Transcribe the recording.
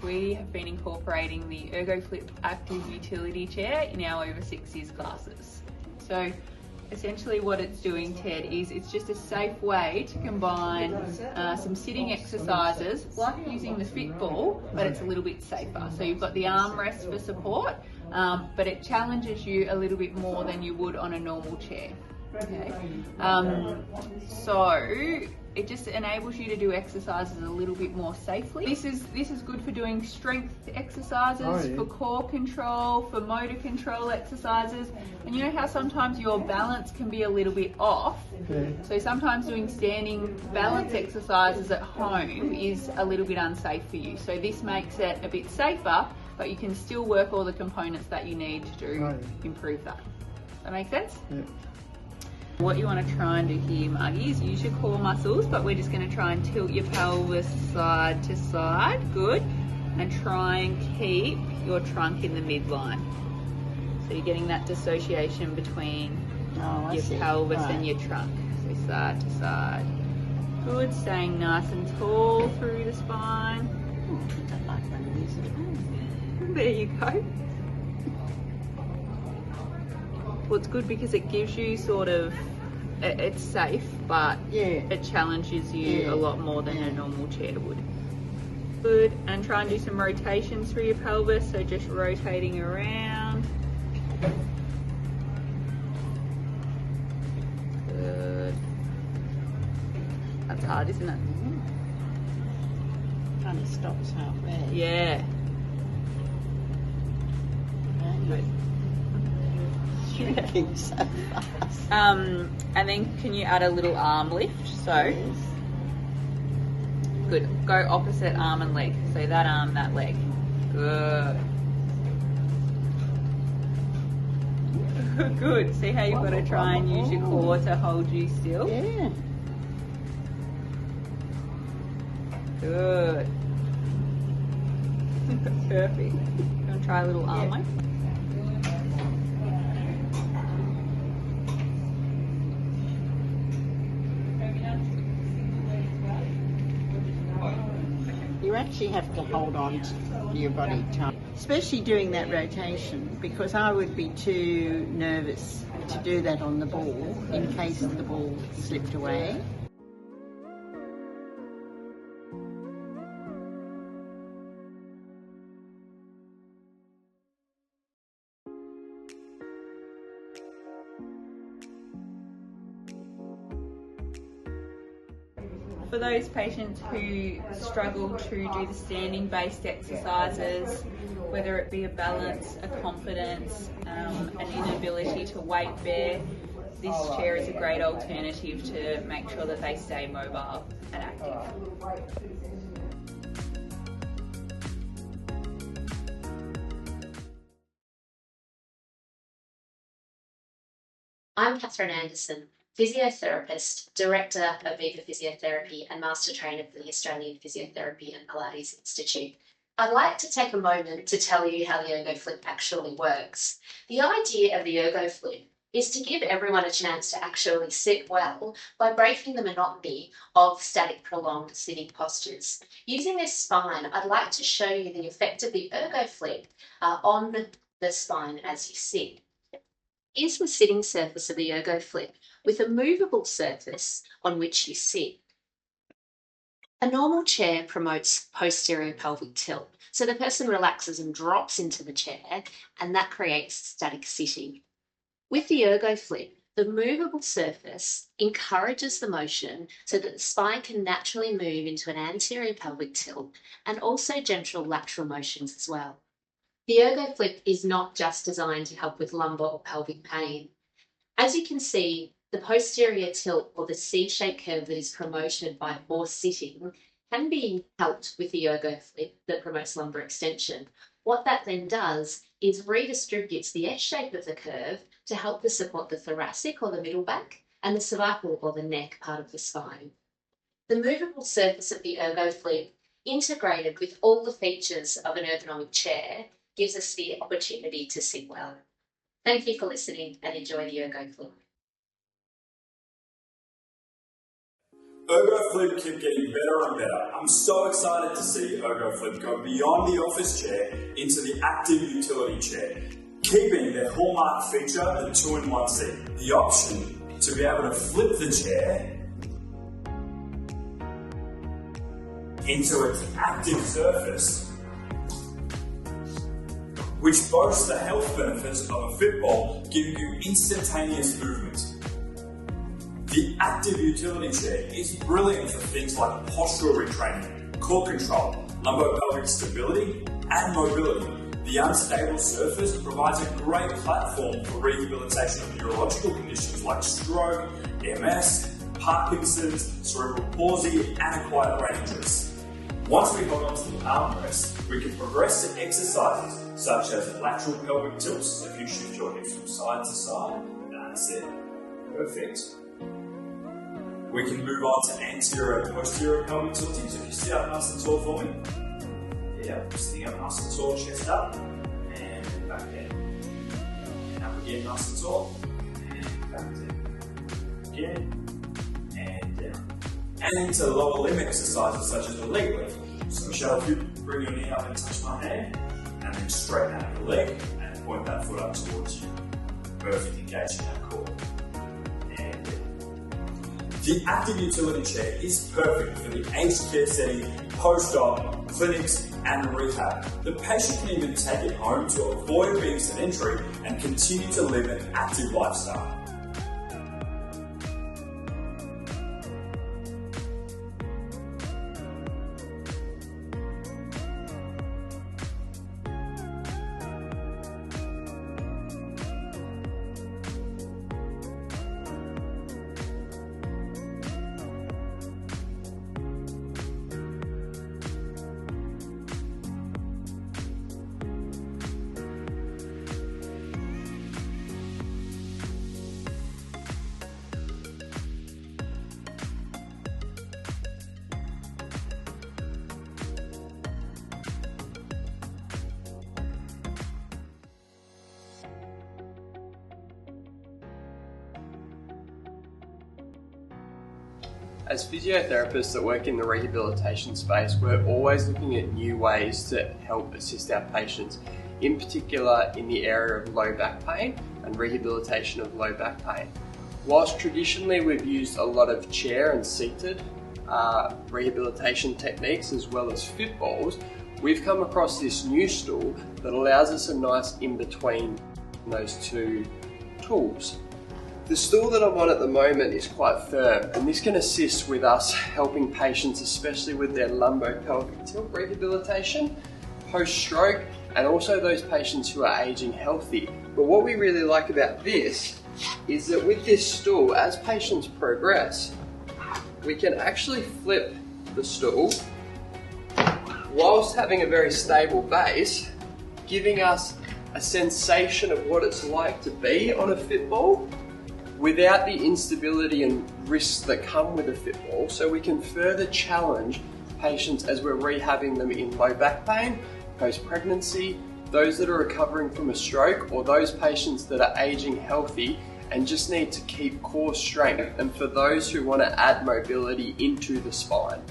we have been incorporating the Ergoflip active utility chair in our over 6 years classes. So essentially what it's doing, Ted, is it's just a safe way to combine some sitting exercises like using the fit ball, but it's a little bit safer. So you've got the armrest for support, but it challenges you a little bit more than you would on a normal chair. Okay. So it just enables you to do exercises a little bit more safely. This is good for doing strength exercises, for core control, for motor control exercises. And you know how sometimes your balance can be a little bit off? So sometimes doing standing balance exercises at home is a little bit unsafe for you. So this makes it a bit safer, but you can still work all the components that you need to improve that. Does that make sense? Yeah. What you want to try and do here, Margie, is use your core muscles, but we're just going to try and tilt your pelvis side to side. Good. And try and keep your trunk in the midline. So you're getting that dissociation between your pelvis and your trunk. So side to side. Good. Staying nice and tall through the spine. I don't like one of these at all. There you go. Well, it's good because it gives you sort of, it's safe, but it challenges you a lot more than a normal chair would. Good, and try and do some rotations through your pelvis, so just rotating around. Good. That's hard, isn't it? Kind of stops halfway. Yeah. Good. Shrinking so fast. And then can you add a little arm lift? So good. Go opposite arm and leg. So that arm, that leg. Good. Good. See how you've got to try and use your core to hold you still? Yeah. Good. Perfect. You want to try a little arm lift? You actually have to hold on to your body tight, especially doing that rotation, because I would be too nervous to do that on the ball in case the ball slipped away. For those patients who struggle to do the standing based exercises, whether it be a balance, a confidence, an inability to weight bear, this chair is a great alternative to make sure that they stay mobile and active. I'm Catherine Anderson, physiotherapist, director of Viva Physiotherapy and master trainer for the Australian Physiotherapy and Pilates Institute. I'd like to take a moment to tell you how the Ergoflip actually works. The idea of the Ergoflip is to give everyone a chance to actually sit well by breaking the monotony of static prolonged sitting postures. Using this spine, I'd like to show you the effect of the Ergoflip on the spine as you sit. Here's the sitting surface of the Ergoflip with a movable surface on which you sit. A normal chair promotes posterior pelvic tilt, so the person relaxes and drops into the chair, and that creates static sitting. With the Ergoflip, the movable surface encourages the motion so that the spine can naturally move into an anterior pelvic tilt and also gentle lateral motions as well. The Ergoflip is not just designed to help with lumbar or pelvic pain. As you can see, the posterior tilt or the C-shaped curve that is promoted by horse sitting can be helped with the Ergoflip that promotes lumbar extension. What that then does is redistributes the S-shape of the curve to help to support the thoracic or the middle back and the cervical or the neck part of the spine. The movable surface of the Ergoflip, integrated with all the features of an ergonomic chair, gives us the opportunity to sit well. Thank you for listening and enjoy the Ergoflip. Ergoflip keep getting better and better. I'm so excited to see Ergoflip go beyond the office chair into the active utility chair, keeping their hallmark feature, the 2-in-1 seat. The option to be able to flip the chair into its active surface, which boasts the health benefits of a fitball, giving you instantaneous movement. The active utility chair is brilliant for things like postural retraining, core control, lumbo-pelvic stability, and mobility. The unstable surface provides a great platform for rehabilitation of neurological conditions like stroke, MS, Parkinson's, cerebral palsy, and acquired brain injuries. Once we hold onto the armrest, we can progress to exercises such as lateral pelvic tilts, so if you shift your hips from side to side, that's it, perfect. We can move on to anterior and posterior pelvic tilting, so if you sit up nice and tall for me, yeah, sitting up nice and tall, chest up, and back down, and up again nice and tall, and back down, again, and down. And into lower limb exercises such as the leg lift. So Michelle, if you bring your knee up and touch my hand, and then straighten out your leg, and point that foot up towards you. Perfect, engaging that core. And the active utility chair is perfect for the aged care setting, post-op, clinics, and rehab. The patient can even take it home to avoid being sedentary and continue to live an active lifestyle. As physiotherapists that work in the rehabilitation space, we're always looking at new ways to help assist our patients, in particular in the area of low back pain and rehabilitation of low back pain. Whilst traditionally we've used a lot of chair and seated rehabilitation techniques as well as fitballs, we've come across this new stool that allows us a nice in-between those two tools. The stool that I'm on at the moment is quite firm, and this can assist with us helping patients, especially with their lumbo-pelvic tilt rehabilitation, post-stroke, and also those patients who are aging healthy. But what we really like about this is that with this stool, as patients progress, we can actually flip the stool whilst having a very stable base, giving us a sensation of what it's like to be on a fitball without the instability and risks that come with a fitball, so we can further challenge patients as we're rehabbing them in low back pain, post-pregnancy, those that are recovering from a stroke, or those patients that are aging healthy and just need to keep core strength, and for those who want to add mobility into the spine.